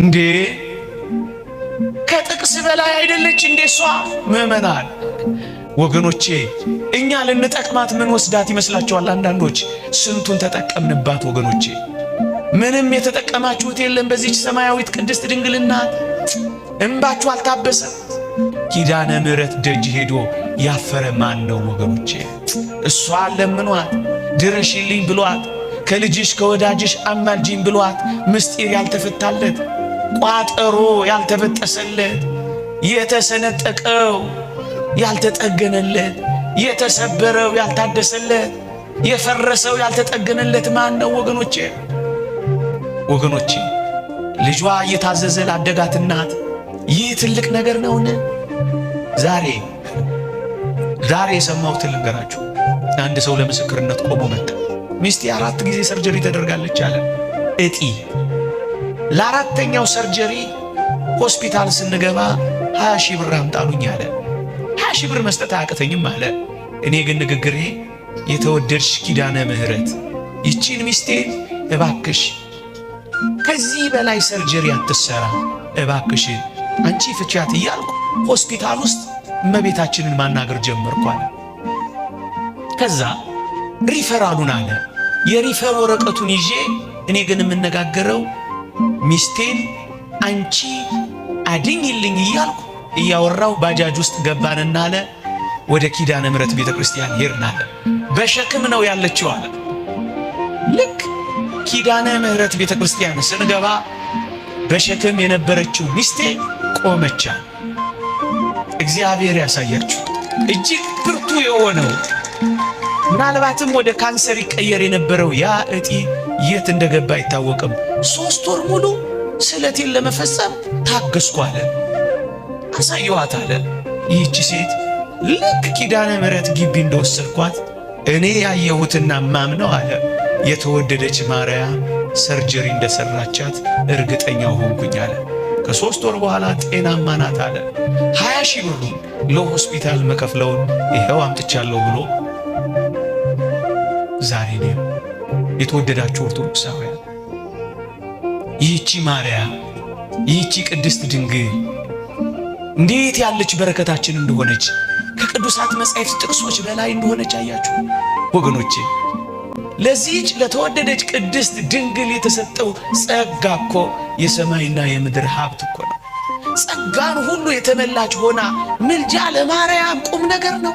እንዴ ከጥቅስ በላይ አይደለች እንዴ እሷ? ምእመናን ወገኖቼ እኛ ልንጠቅማት ምን ወስዳት ይመስላችኋል? አንዳንዶች ስንቱን ተጠቀምንባት ወገኖቼ። ምንም የተጠቀማችሁት የለም በዚህች ሰማያዊት ቅድስት ድንግልና። እንባችሁ አልታበሰም። ኪዳነ ምሕረት ደጅ ሄዶ ያፈረ ማን ነው ወገኖቼ? እሷ ለምኗት ድረሽልኝ ብሏት፣ ከልጅሽ ከወዳጅሽ አማልጂኝ ብሏት፣ ምስጢር ያልተፈታለት ቋጠሮ ያልተበጠሰለት፣ የተሰነጠቀው ያልተጠገነለት፣ የተሰበረው ያልታደሰለት፣ የፈረሰው ያልተጠገነለት ማን ነው ወገኖቼ? ወገኖቼ ልጇ እየታዘዘ ላደጋት እናት ይህ ትልቅ ነገር ነውን? ዛሬ የሰማሁትን ልንገራችሁ። አንድ ሰው ለምስክርነት ቆሞ መጣ። ሚስቴ 4 ጊዜ ሰርጀሪ ተደርጋለች አለ። እጢ ለአራተኛው ሰርጀሪ ሆስፒታል ስንገባ 20 ሺህ ብር አምጣሉኝ አለ። 20 ሺህ ብር መስጠት አያቅተኝም አለ። እኔ ግን ንግግሬ የተወደድሽ ኪዳነ ምሕረት ይቺን ሚስቴን እባክሽ ከዚህ በላይ ሰርጀሪ አትሰራ እባክሽ አንቺ ፍቻት እያልኩ ሆስፒታል ውስጥ እመቤታችንን ማናገር ጀመርኩ አለ። ከዛ ሪፈራሉን አለ የሪፈር ወረቀቱን ይዤ እኔ ግን የምነጋገረው ሚስቴን አንቺ አድኝልኝ እያልኩ እያወራው ባጃጅ ውስጥ ገባንና አለ ወደ ኪዳነ ምሕረት ቤተክርስቲያን ሄድን አለ። በሸክም ነው ያለችው አለ። ልክ ኪዳነ ምሕረት ቤተክርስቲያን ስንገባ በሸክም የነበረችው ሚስቴ ቆመች። እግዚአብሔር ያሳያችሁ። እጅግ ብርቱ የሆነው ምናልባትም ወደ ካንሰር ይቀየር የነበረው ያ እጢ የት እንደገባ አይታወቅም። 3 ወር ሙሉ ስለቴን ለመፈጸም ታገስኩ አለ። አሳየኋት አለ። ይህች ሴት ልክ ኪዳነ ምሕረት ግቢ እንደወሰድኳት እኔ ያየሁትና ማምነው አለ የተወደደች ማርያም ሰርጀሪ እንደሰራቻት እርግጠኛው ሆንኩኝ አለ። ከ3 ወር በኋላ ጤናማ ናት አለ። 20 ሺህ ብሩን ለሆስፒታል መከፍለውን ይኸው አምጥቻለሁ ብሎ ዛሬ ነው። የተወደዳችሁ ኦርቶዶክሳውያን ይህቺ ማርያም ይህቺ ቅድስት ድንግል እንዴት ያለች በረከታችን እንደሆነች ከቅዱሳት መጻሕፍት ጥቅሶች በላይ እንደሆነች አያችሁ ወገኖቼ። ለዚህች ለተወደደች ቅድስት ድንግል የተሰጠው ጸጋ እኮ የሰማይና የምድር ሀብት እኮ ነው። ጸጋን ሁሉ የተመላች ሆና ምልጃ ለማርያም ቁም ነገር ነው።